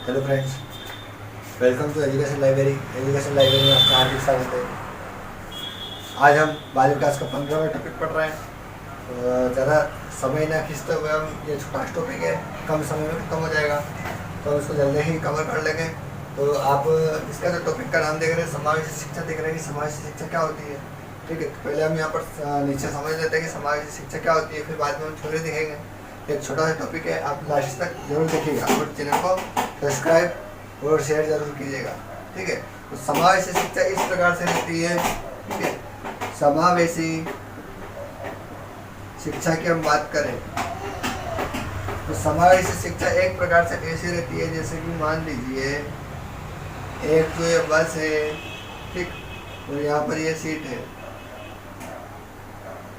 Hello friends, welcome to education library. Education library में आपका हार्दिक स्वागत है। आज हम बाल विकास का 15वां टॉपिक पढ़ रहे हैं। ज़्यादा समय ना खींचते हुए हम ये छोटा टॉपिक है, कम समय में खत्म हो जाएगा, तो हम इसको जल्दी ही कवर कर लेंगे। तो आप इसका जो टॉपिक का नाम देख रहे हैं, समावेशी शिक्षा देख रहे हैं कि समावेशी शिक्षा क्या होती है। ठीक है, तो पहले हम यहाँ पर नीचे समझ लेते हैं कि समावेशी शिक्षा क्या होती है, फिर बाद में हम थ्योरी देखेंगे। एक छोटा सा टॉपिक है, आप लास्ट तक जरूर देखिएगा और चैनल को सब्सक्राइब और शेयर जरूर कीजिएगा। ठीक है, तो समावेशी शिक्षा इस प्रकार से रहती है। ठीक है, समावेशी शिक्षा की हम बात करें तो समावेशी शिक्षा एक प्रकार से ऐसी रहती है, जैसे कि मान लीजिए एक तो ये बस है, ठीक, और यहाँ पर ये सीट है।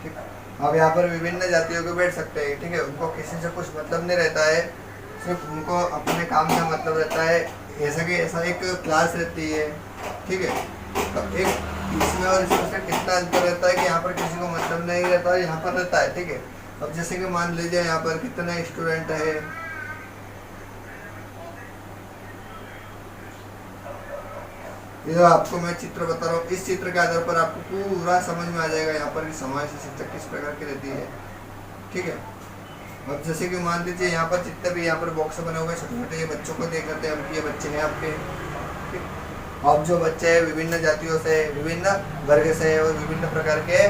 ठीक, अब यहाँ पर विभिन्न जातियों के बैठ सकते हैं। ठीक है, उनको किसी से कुछ मतलब नहीं रहता है, सिर्फ उनको अपने काम का मतलब रहता है। ऐसा कि ऐसा एक क्लास रहती है। ठीक है, तो एक इसमें और इसमें से कितना अंतर रहता है कि यहाँ पर किसी को मतलब नहीं रहता है, यहाँ पर रहता है। ठीक है, अब जैसे कि मान लीजिए यहाँ पर कितने स्टूडेंट है, ये आपको मैं चित्र बता रहा हूँ। इस चित्र के आधार पर आपको पूरा समझ में आ जाएगा यहाँ पर कि समावेशी शिक्षा किस प्रकार की रहती है। ठीक है, अब जैसे कि मान लीजिए यहाँ पर जितने भी यहाँ पर बॉक्स बने हुए छोटे छोटे, ये बच्चों को देख लेते हैं हम कि ये बच्चे हैं आपके। ठीक, अब जो बच्चे हैं विभिन्न जातियों से, विभिन्न वर्ग से और विभिन्न प्रकार के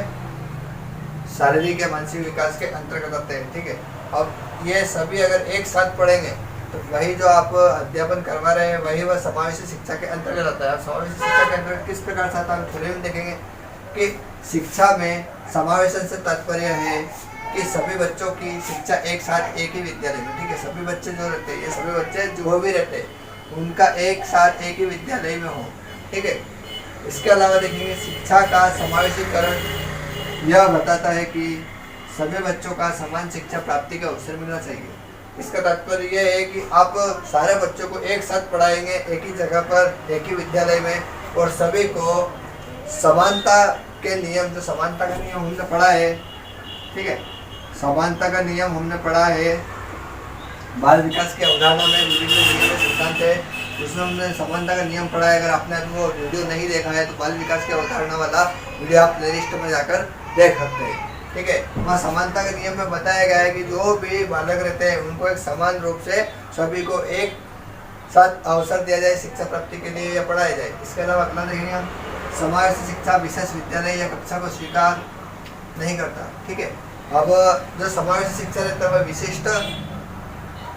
शारीरिक या मानसिक विकास के अंतर्गत आते हैं। ठीक है, अब ये सभी अगर एक साथ पढ़ेंगे तो वही जो आप अध्यापन करवा रहे हैं वही वह समावेशी शिक्षा के अंतर्गत आता है। समावेशी शिक्षा के अंतर्गत किस प्रकार से आता है, हम थोड़े में देखेंगे कि शिक्षा में समावेशन से तात्पर्य है कि सभी बच्चों की शिक्षा एक साथ एक ही विद्यालय में। ठीक है, सभी बच्चे जो रहते हैं, ये सभी बच्चे जो भी रहते हैं उनका एक साथ एक ही विद्यालय में हो। ठीक है, इसके अलावा देखेंगे शिक्षा का समावेशीकरण यह बताता है कि सभी बच्चों का समान शिक्षा प्राप्ति का अवसर मिलना चाहिए। इसका तात्पर्य यह है कि आप सारे बच्चों को एक साथ पढ़ाएंगे एक ही जगह पर एक ही विद्यालय में, और सभी को समानता के नियम, जो समानता का नियम हमने पढ़ा है। ठीक है, समानता का नियम हमने पढ़ा है बाल विकास के अवधारणा में, विभिन्न नियम सिद्धांत है, जिसमें हमने समानता का नियम पढ़ा है। अगर आपने अभी वो वीडियो नहीं देखा है तो बाल विकास के अवधारणा वाला वीडियो आप प्लेलिस्ट में जाकर देख सकते हैं। ठीक है, वहाँ समानता के नियम में बताया गया है कि जो भी बालक रहते हैं उनको एक समान रूप से सभी को एक साथ अवसर दिया जाए शिक्षा प्राप्ति के लिए या पढ़ाया जाए। इसके अलावा अगला देखेंगे हम, समावेशी शिक्षा विशेष विद्यालय या कक्षा को स्वीकार नहीं करता। ठीक है, अब जो समावेशी शिक्षा रहता है वह विशिष्ट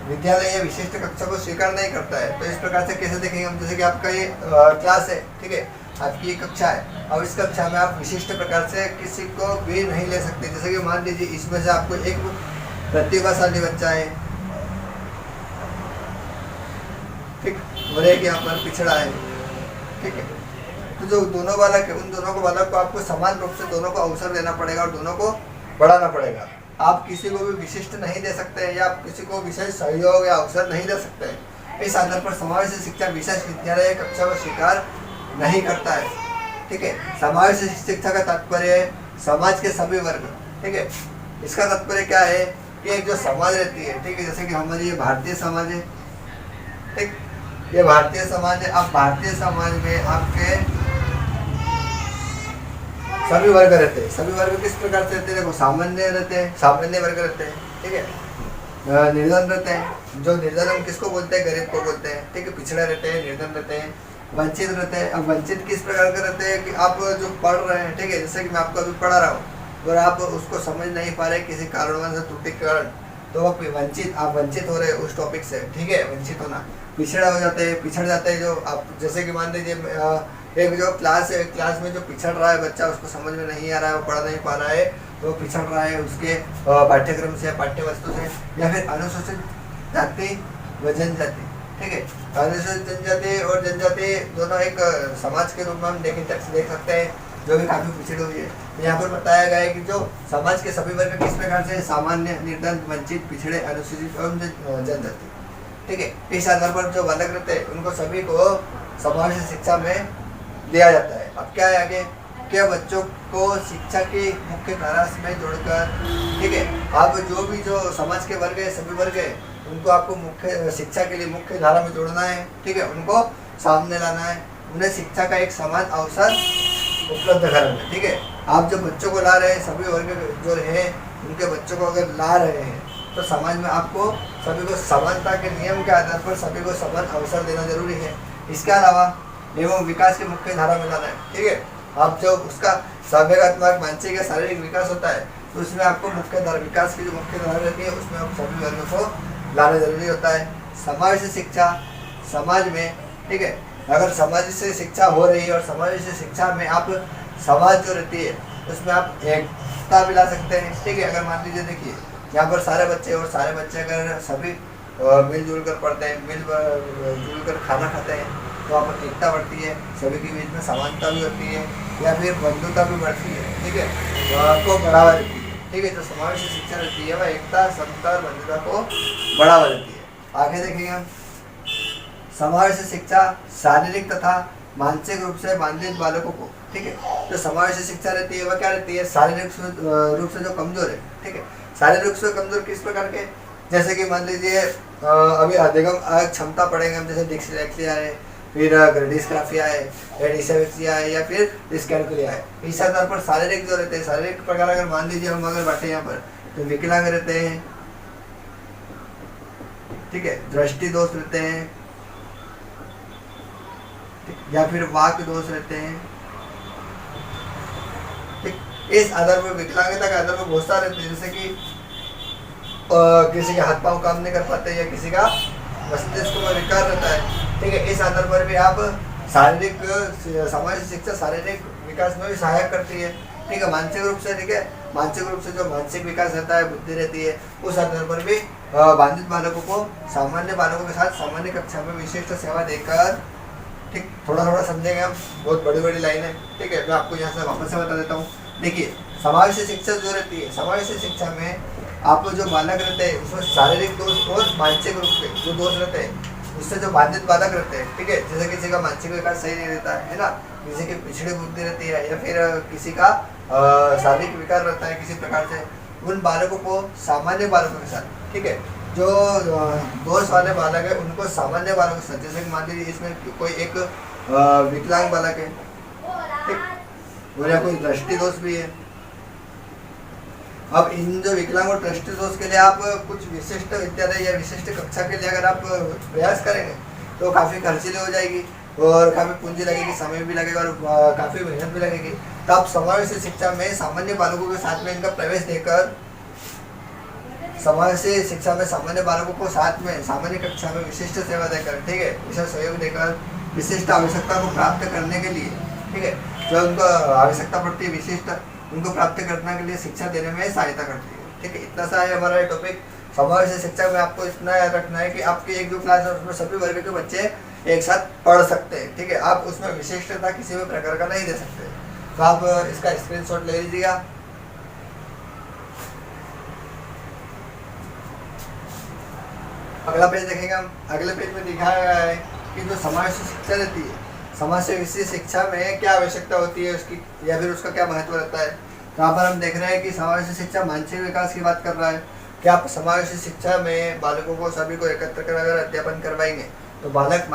विद्यालय या विशिष्ट कक्षा को स्वीकार नहीं करता है। तो इस प्रकार से कैसे देखेंगे हम, जैसे कि आपका ये क्लास है। ठीक है, आपकी ये कक्षा है, अब इस कक्षा में आप विशिष्ट प्रकार से किसी को भी नहीं ले सकते। जैसे कि मान लीजिए इसमें से आपको एक प्रतिभाशाली बच्चा है, ठीक, और एक यहाँ पर पिछड़ा है। ठीक है, तो जो दोनों बालक है उन दोनों को बालक को आपको समान रूप से दोनों को अवसर देना पड़ेगा और दोनों को बढ़ाना पड़ेगा। आप किसी को भी विशिष्ट नहीं दे सकते हैं या आप किसी को विशेष सहयोग या अवसर नहीं दे सकते हैं। इस आधार पर समावेशी शिक्षा विशेष विद्यालय या कक्षा को स्वीकार नहीं करता है। ठीक है, समावेशी शिक्षा का तात्पर्य है समाज के सभी वर्ग। ठीक है, इसका तात्पर्य क्या है कि एक जो समाज रहती है, ठीक है, जैसे कि हमारी ये भारतीय समाज है। ठीक, ये भारतीय समाज है। अब भारतीय समाज में आपके सभी वर्ग रहते हैं। सभी वर्ग किस प्रकार से रहते हैं, देखो, सामान्य रहते हैं, सामान्य वर्ग रहते हैं। ठीक है, निर्धन रहते हैं। जो निर्धन हम किसको बोलते हैं, गरीब को बोलते हैं। ठीक है, पिछड़े रहते हैं, निर्धन रहते हैं, वंचित रहते हैं। अब वंचित किस प्रकार के रहते हैं कि आप जो पढ़ रहे हैं, ठीक है, जैसे कि मैं आपको अभी पढ़ा रहा हूँ और आप उसको समझ नहीं पा रहे किसी कारणवश त्रुटि के कारण, तो आप वंचित हो रहे हैं उस टॉपिक से। ठीक है, वंचित होना, पिछड़ा हो जाते हैं, पिछड़ जाते हैं। जो आप जैसे कि मान लीजिए एक जो क्लास है, क्लास में जो पिछड़ रहा है बच्चा, उसको समझ में नहीं आ रहा है, वो पढ़ नहीं पा रहा है, तो पिछड़ रहा है उसके पाठ्यक्रम से, पाठ्य वस्तु से, या फिर अनुसूचित जाति व जनजाति। ठीक है, अनुसूचित जनजाति और जनजाति दोनों एक समाज के रूप में हम देख सकते हैं, जो भी काफी पिछड़ी हुई है। यहाँ पर बताया गया है कि जो समाज के सभी वर्ग किस प्रकार से, सामान्य, निर्धन, वंचित, पिछड़े, अनुसूचित एवं जनजाति। ठीक है, इस आधार पर जो बालक रहते हैं उनको सभी को समावेशी शिक्षा में दिया जाता है। अब क्या है आगे, मुख्य बच्चों को शिक्षा की मुख्य धारा में जोड़कर, ठीक है, आप जो समाज के वर्ग है, सभी वर्ग है, उनको आपको मुख्य शिक्षा के लिए मुख्य धारा में जोड़ना है, ठीक है, उनको सामने लाना है, उन्हें शिक्षा का एक समान अवसर उपलब्ध कराना है, ठीक है। आप जो बच्चों को ला रहे हैं, सभी वर्ग जो है उनके बच्चों को अगर ला रहे हैं तो समाज में आपको सभी को समानता के नियम के आधार पर सभी को समान अवसर देना जरूरी है। इसके अलावा एवं विकास की मुख्य धारा में लाना है, ठीक है। आप जो उसका संवेगात्मक, मानसिक या शारीरिक विकास होता है तो उसमें आपको मुख्य धारा, विकास की जो मुख्य धारा रहती है उसमें आप सभी वर्गों को लाना जरूरी होता है। समाज से शिक्षा, समाज में, ठीक है, अगर समाज से शिक्षा हो रही है और समाज से शिक्षा में आप समाज जो रहती है उसमें आप एकता भी ला सकते हैं, ठीक है। अगर मान लीजिए देखिए यहाँ पर सारे बच्चे और सारे बच्चे अगर सभी मिलजुल कर पढ़ते हैं, मिलजुल कर खाना खाते हैं तो वहाँ पर एकता बढ़ती है, सभी के बीच में समानता भी होती है या फिर बंधुता भी बढ़ती है, ठीक है, को बढ़ावा देती है, ठीक है। जो समाज से शिक्षा रहती है वह एकता, समता और बंधुता को बढ़ावा देती है। आगे देखेंगे हम, समाज से शिक्षा शारीरिक तथा मानसिक रूप से बाधित बालकों को, ठीक है, जो समाज से शिक्षा रहती है वह क्या रहती है, शारीरिक रूप से जो कमजोर है, ठीक है। शारीरिक रूप से कमजोर किस प्रकार के, जैसे कि मान लीजिए अभी अधिगम क्षमता पढ़ेंगे हम, जैसे डिस्लेक्सिया है, फिर डिस्ग्राफिया है, डिसलेक्सिया है या फिर डिस्कैलकुलिया है। इस आधार पर शारीरिक जो रहते हैं, शारीरिक प्रकार अगर मान लीजिए हम अगर बैठे यहाँ पर तो विकलांग रहते हैं, ठीक है, दृष्टि दोष रहते हैं या फिर वाक दोष रहते हैं, ठीक। इस आधार पर विकलांगता के आधार पर बहुत सारे रहते हैं, जैसे कि किसी के हाथ पांव काम नहीं कर पाते या किसी का मस्तिष्क में विकार रहता है, ठीक है। इस आधार पर भी आप शारीरिक, समाज शिक्षा शारीरिक विकास में भी सहायक करती है, ठीक है। मानसिक रूप से, ठीक है, मानसिक रूप से जो मानसिक विकास रहता है, बुद्धि रहती है, उस आधार पर भी बाधित बालकों को सामान्य बालकों के साथ सामान्य कक्षा में विशिष्ट सेवा देकर, ठीक, थोड़ा थोड़ा समझेंगे हम, बहुत बड़ी बड़ी लाइन है, ठीक है। मैं आपको यहाँ से वापस से बता देता हूँ। देखिए समाज से शिक्षा जो रहती है, समाज से शिक्षा में आप जो बालक रहते हैं उसमें शारीरिक दोष और मानसिक रूप से जो दोष रहते हैं उससे जो बाधित बालक रहते हैं, ठीक है, जैसे किसी का मानसिक विकास सही नहीं रहता है ना, किसी की पिछड़ी बुद्धि रहती है या फिर किसी का शारीरिक विकार रहता है किसी प्रकार से, उन बालकों को सामान्य बालकों के साथ, ठीक है, जो दोष वाले बालक है उनको सामान्य बालकों के साथ, जैसे कि मान लीजिए इसमें कोई एक विकलांग बालक है, ठीक, और या कोई दृष्टि दोष भी है। अब इन जो विकलांग और दृष्टि दोष के लिए आप कुछ विशिष्ट विद्यालय या विशिष्ट कक्षा के लिए अगर आप प्रयास करेंगे तो काफ़ी खर्चीली हो जाएगी और काफ़ी पूंजी लगेगी, समय भी लगेगा और काफ़ी मेहनत भी लगेगी। तो आप समाज से शिक्षा में सामान्य बालकों के साथ में इनका प्रवेश देकर, समाज से शिक्षा में सामान्य बालकों को साथ में सामान्य कक्षा में विशिष्ट सेवा देकर, ठीक है, विशेष सहयोग देकर विशिष्ट आवश्यकता को प्राप्त करने के लिए, ठीक है, जो उनको आवश्यकता पड़ती है विशिष्ट, उनको प्राप्त करने के लिए शिक्षा देने में सहायता करती है, ठीक है। इतना सा है हमारा टॉपिक समाज से शिक्षा में। आपको इतना याद रखना है कि आपकी एक जो क्लास है उसमें सभी वर्ग के बच्चे एक साथ पढ़ सकते हैं, ठीक है। आप उसमें विशिष्टता किसी भी प्रकार का नहीं दे सकते, तो आप इसका स्क्रीनशॉट ले लीजिएगा। अगला पेज देखेंगे हम। अगले पेज में दिखाया गया है कि जो समाज से शिक्षा रहती है, समाज से विशेष शिक्षा में क्या आवश्यकता होती है उसकी या फिर उसका क्या महत्व रहता है। तो यहाँ पर हम देख रहे हैं कि समाज से शिक्षा मानसिक विकास की बात कर रहा है कि आप समाज से शिक्षा में बालकों को सभी को एकत्र कर अगर अध्यापन करवाएंगे तो बालक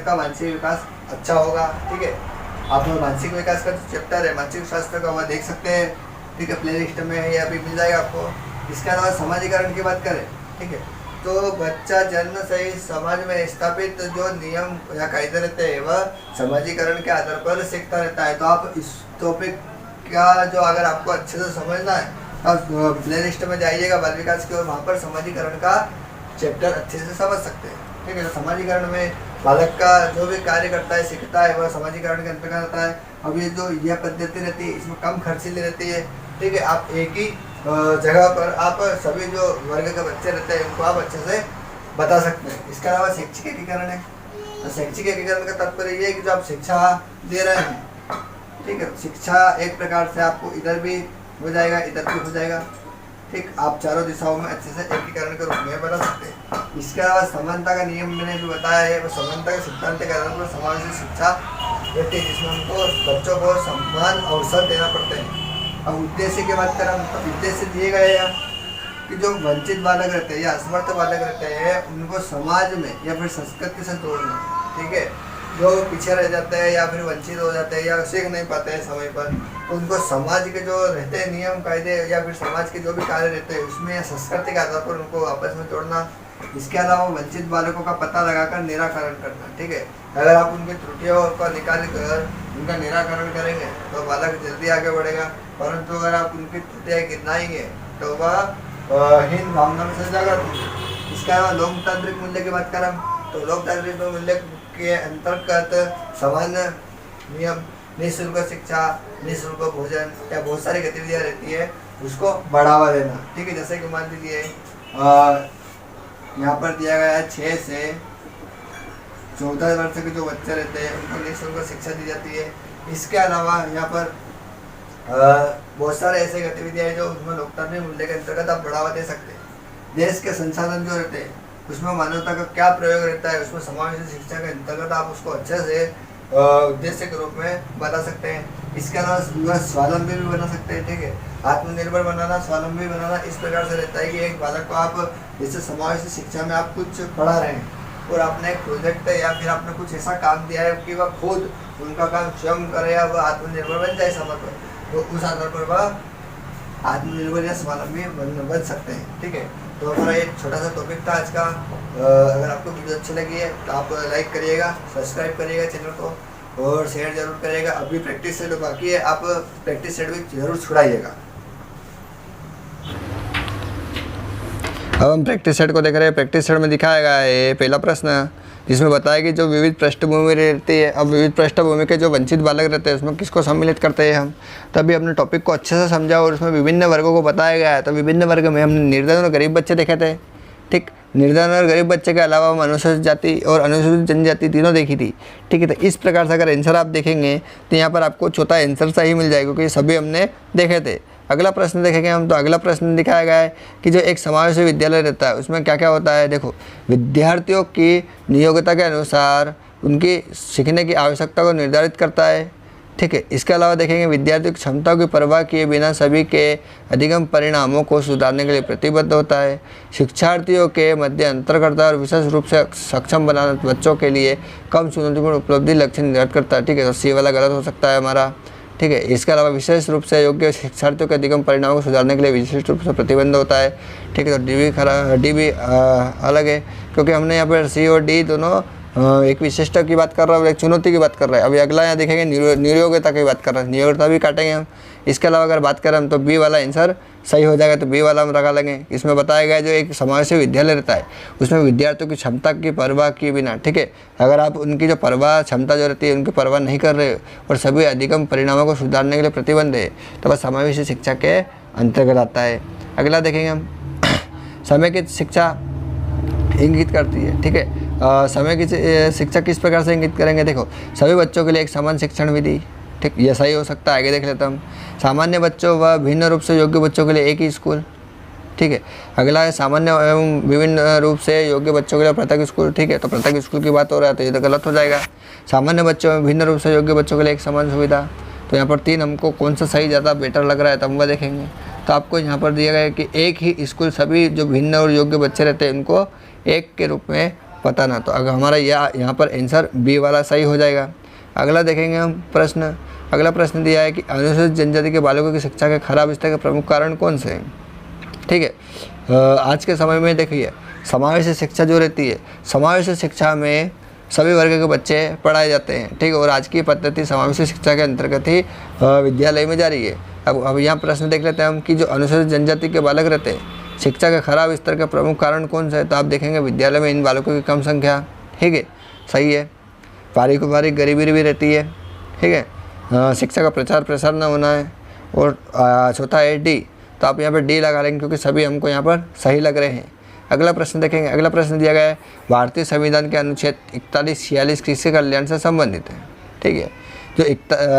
का मानसिक विकास अच्छा होगा, ठीक है। आप मानसिक विकास का जो चैप्टर है मानसिक स्वास्थ्य का वह देख सकते हैं, ठीक है, प्ले लिस्ट में है या अभी मिल जाएगा आपको। इसके अलावा समाजीकरण की बात करें, ठीक है, तो बच्चा जन्म से ही समाज में स्थापित जो नियम या कायदे रहते हैं वह समाजीकरण के आधार पर सीखता रहता है। तो आप इस टॉपिक का जो अगर आपको अच्छे से समझना है तो प्ले लिस्ट में जाइएगा बाल विकास की, और वहाँ पर समाजीकरण का चैप्टर अच्छे से समझ सकते हैं, ठीक है। समाजीकरण में बालक का जो भी कार्य करता है सीखता है वह समाजीकरण के अंतर्गत आता है। अब ये जो यह पद्धति रहती है इसमें कम खर्चीली रहती है, ठीक है। आप एक ही जगह पर आप सभी जो वर्ग के बच्चे रहते हैं उनको आप अच्छे से बता सकते हैं। इसके अलावा शैक्षिक एकीकरण है। तो शैक्षिक एकीकरण का तात्पर्य ये है कि जो आप शिक्षा दे रहे हैं, ठीक है, शिक्षा एक प्रकार से आपको इधर भी हो जाएगा इधर भी हो जाएगा, ठीक, आप चारों दिशाओं में अच्छे से एकीकरण के रूप में बता सकते हैं। इसके अलावा समानता का नियम मैंने जो बताया है वो समानता के सिद्धांत के आधार पर समाज से शिक्षा रहती है, जिसमें हमको बच्चों को समान अवसर देना पड़ता है। अब उद्देश्य की बात करें तो उद्देश्य दिए गए हैं कि जो वंचित बालक रहते हैं या असमर्थ बालक रहते हैं उनको समाज में या फिर संस्कृति से जोड़ना। ठीक है, जो पीछे रह जाते हैं या फिर वंचित हो जाते हैं या सीख नहीं पाते हैं समय पर, तो उनको समाज के जो रहते हैं नियम कायदे या फिर समाज के जो भी कार्य रहते हैं उसमें या संस्कृति के आधार पर उनको आपस में जोड़ना। इसके अलावा वंचित बालकों का पता लगाकर निराकरण करना। ठीक है, अगर आप उनकी त्रुटियों को निकाल कर उनका निराकरण करेंगे तो बालक जल्दी आगे बढ़ेगा, परंतु अगर आप उनकी त्रुटियाँ गिनाएंगे तो वह हीन भावना में से जागृत होंगे। इसके अलावा लोकतांत्रिक मूल्य की बात करें तो लोकतांत्रिक मूल्य के अंतर्गत सामान्य नियम, निःशुल्क शिक्षा, निःशुल्क भोजन या बहुत सारी गतिविधियाँ रहती है उसको बढ़ावा देना। ठीक है, जैसे कि मान लीजिए यहाँ पर दिया गया है 6 से 14 वर्ष के जो बच्चे रहते हैं उनको निःशुल्क शिक्षा दी जाती है। इसके अलावा यहाँ पर बहुत सारे ऐसे गतिविधियाँ हैं जो उसमें लोकतांत्रिक मूल्य के अंतर्गत आप बढ़ावा दे सकते हैं। देश के संसाधन जो रहते हैं उसमें मानवता का क्या प्रयोग रहता है उसमें समावेशी शिक्षा के अंतर्गत आप उसको अच्छे से उद्देश्य के रूप में बता सकते हैं। इसके अलावा स्वावलंबी भी बना सकते हैं। ठीक है, आत्मनिर्भर बनाना, स्वावलंबी बनाना इस प्रकार से रहता है कि एक बालक को आप जैसे समावेशी शिक्षा में आप कुछ पढ़ा रहे हैं और आपने एक प्रोजेक्ट या फिर आपने कुछ ऐसा काम दिया है कि वह खुद उनका काम स्वयं करे या वह आत्मनिर्भर बन जाए समय पर, तो उस आधार पर वह आत्मनिर्भर या स्वावलंबी बन सकते हैं। ठीक है, तो हमारा एक छोटा सा टॉपिक था आज का। अगर आपको वीडियो अच्छी लगी है तो आप लाइक करिएगा, सब्सक्राइब करिएगा चैनल को और शेयर जरूर करिएगा। अभी प्रैक्टिस सेट बाकी है, आप प्रैक्टिस सेट भी जरूर छुड़ाइएगा। अब हम प्रैक्टिस सेट को देख रहे हैं। प्रैक्टिस सेट में दिखाया गया है पहला प्रश्न जिसमें बताया कि जो विविध पृष्ठभूमि रहती है, अब विविध पृष्ठभूमि के जो वंचित बालक रहते हैं उसमें किसको सम्मिलित करते हैं हम। तभी अपने टॉपिक को अच्छे से समझा और उसमें विभिन्न वर्गों को बताया गया है। तो विभिन्न वर्ग में हमने निर्धन और गरीब बच्चे देखे थे। ठीक, निर्धन और गरीब बच्चे के अलावा हम अनुसूचित जाति और अनुसूचित जनजाति तीनों देखी थी। ठीक है, तो इस प्रकार से अगर आंसर आप देखेंगे तो यहाँ पर आपको चौथा आंसर सही मिल जाएगा क्योंकि सभी हमने देखे थे। अगला प्रश्न देखेंगे हम, तो अगला प्रश्न दिखाया गया है कि जो एक समावेशी विद्यालय रहता है उसमें क्या क्या होता है। देखो, विद्यार्थियों की नियोग्यता के अनुसार उनकी सीखने की आवश्यकता को निर्धारित करता है। ठीक है, इसके अलावा देखेंगे विद्यार्थियों की क्षमताओं की परवाह किए बिना सभी के अधिगम परिणामों को सुधारने के लिए प्रतिबद्ध होता है। शिक्षार्थियों के मध्य अंतर करता है और विशेष रूप से सक्षम बनाने बच्चों के लिए कम चुनौतीपूर्ण उपलब्धि लक्ष्य निर्धारित करता है। ठीक है, तो सी वाला गलत हो सकता है हमारा। ठीक है, इसके अलावा विशेष रूप से योग्य शिक्षार्थियों के अधिगम परिणामों को सुधारने के लिए विशेष रूप से प्रतिबंध होता है। ठीक है, तो डी भी अलग है क्योंकि हमने यहाँ पर सी और डी दोनों एक विशिष्टता की बात कर रहा है और एक चुनौती की बात कर रहा है। अभी अगला यहाँ देखेंगे नियोग्यता की बात कर रहा है, नियोग्यता भी काटेंगे हम। इसके अलावा अगर बात करें हम तो बी वाला आंसर सही हो जाएगा, तो बी वाला हम लगा लेंगे। इसमें बताया गया जो एक समावेशी विद्यालय रहता है उसमें विद्यार्थियों की क्षमता की परवाह किए बिना, ठीक है, अगर आप उनकी जो परवाह क्षमता जो रहती है उनकी परवाह नहीं कर रहे और सभी अधिगम परिणामों को सुधारने के लिए प्रतिबंध है तो वह समावेशी शिक्षा के अंतर्गत आता है। अगला देखेंगे हम समय की शिक्षा इंगित करती है। ठीक है, समय की शिक्षा किस प्रकार से इंगित करेंगे। देखो, सभी बच्चों के लिए एक समान शिक्षण विधि। ठीक, ये सही हो सकता है। आगे देख लेते हम, सामान्य बच्चों व भिन्न रूप से योग्य बच्चों के लिए एक ही स्कूल। ठीक है, अगला है सामान्य एवं विभिन्न रूप से योग्य बच्चों के लिए पृथक स्कूल। ठीक है, तो पृथक स्कूल की बात हो रहा है तो ये तो गलत हो जाएगा। सामान्य बच्चों में भिन्न रूप से योग्य बच्चों के लिए एक समान सुविधा, तो यहाँ पर 3 हमको कौन सा सही ज़्यादा बेटर लग रहा है तो हम वह देखेंगे। तो आपको यहाँ पर दिया गया है कि एक ही स्कूल सभी जो भिन्न और योग्य बच्चे रहते हैं उनको एक के रूप में बताना, तो अगर हमारा यहाँ पर आंसर बी वाला सही हो जाएगा। अगला देखेंगे हम प्रश्न। अगला प्रश्न दिया है कि अनुसूचित जनजाति के बालकों की शिक्षा के खराब स्तर के प्रमुख कारण कौन से हैं। ठीक है, आज के समय में देखिए समावेशी शिक्षा जो रहती है, समावेशी शिक्षा में सभी वर्ग के बच्चे पढ़ाए जाते हैं। ठीक है, और आज की पद्धति समावेशी शिक्षा के अंतर्गत ही विद्यालय में जारी है। अब यहाँ प्रश्न देख लेते हैं हम कि जो अनुसूचित जनजाति के बालक रहते हैं शिक्षा के खराब स्तर के प्रमुख कारण कौन से है, तो आप देखेंगे विद्यालय में इन बालकों की कम संख्या। ठीक है, सही है। पारिवारिक गरीबी भी रहती है। ठीक है, शिक्षा का प्रचार प्रसार न होना है। और चौथा है डी, तो आप यहाँ पर डी लगा लेंगे क्योंकि सभी हमको यहाँ पर सही लग रहे हैं। अगला प्रश्न देखेंगे। अगला प्रश्न दिया गया है भारतीय संविधान के अनुच्छेद 41-46 कृषि कल्याण से संबंधित है। ठीक है, जो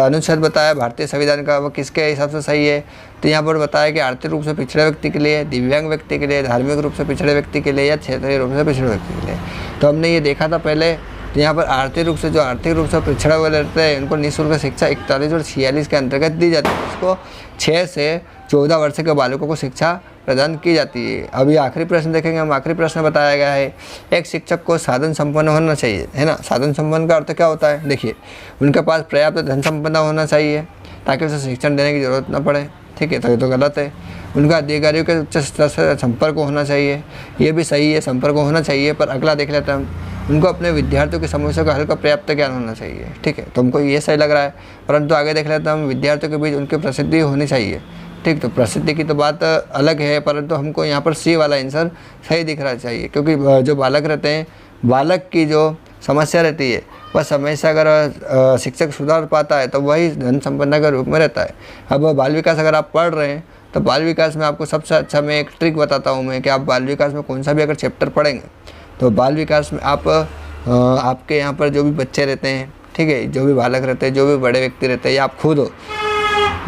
अनुच्छेद बताया भारतीय संविधान का वो किसके हिसाब से सही है, तो यहाँ पर बताया कि आर्थिक रूप से पिछड़े व्यक्ति के लिए, दिव्यांग व्यक्ति के लिए, धार्मिक रूप से पिछड़े व्यक्ति के लिए या क्षेत्रीय रूप से पिछड़े व्यक्ति के लिए। तो हमने ये देखा था पहले तो यहाँ पर आर्थिक रूप से पिछड़ा हुए रहते हैं उनको निःशुल्क शिक्षा 41 और 46 के अंतर्गत दी जाती है। इसको 6 से 14 वर्ष के बालकों को शिक्षा प्रदान की जाती है। अभी आखिरी प्रश्न देखेंगे हम। आखिरी प्रश्न बताया गया है, एक शिक्षक को साधन संपन्न होना चाहिए, है ना। साधन संपन्न का अर्थ क्या होता है? देखिए, उनके पास पर्याप्त धन संपदा होना चाहिए ताकि उसे शिक्षण देने की जरूरत न पड़े, ठीक है। तो ये तो गलत है। उनका अधिकारियों के उच्च स्तर से संपर्क होना चाहिए, ये भी सही है, संपर्क होना चाहिए। पर अगला देख लेते हैं हम, उनको अपने विद्यार्थियों की समस्या का हल का पर्याप्त ज्ञान होना चाहिए, ठीक है। तो हमको ये सही लग रहा है। परंतु आगे देख लेते हैं हम, विद्यार्थियों के बीच उनकी प्रसिद्धि होनी चाहिए, ठीक। तो प्रसिद्धि की तो बात अलग है, परंतु हमको यहाँ पर सी वाला आंसर सही दिख रहा चाहिए, क्योंकि जो बालक रहते हैं, बालक की जो समस्या रहती है वह समस्या अगर शिक्षक सुधार पाता है तो वही धन संपन्नता के रूप में रहता है। अब बाल विकास अगर आप पढ़ रहे हैं तो बाल विकास में आपको सबसे अच्छा मैं एक ट्रिक बताता हूँ मैं, कि आप बाल विकास में कौन सा भी अगर चैप्टर पढ़ेंगे तो बाल विकास में आप आपके यहाँ पर जो भी बच्चे रहते हैं, ठीक है, जो भी बालक रहते हैं, जो भी बड़े व्यक्ति रहते हैं या आप खुद हो,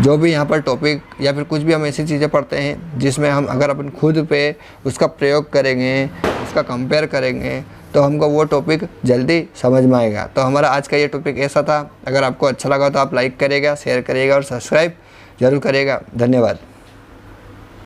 जो भी यहाँ पर टॉपिक या फिर कुछ भी हम ऐसी चीज़ें पढ़ते हैं जिसमें हम अगर अपन खुद पे उसका प्रयोग करेंगे, उसका कंपेयर करेंगे तो हमको वो टॉपिक जल्दी समझ में आएगा। तो हमारा आज का ये टॉपिक ऐसा था। अगर आपको अच्छा लगा तो आप लाइक करिएगा, शेयर करिएगा और सब्सक्राइब जरूर करिएगा। धन्यवाद।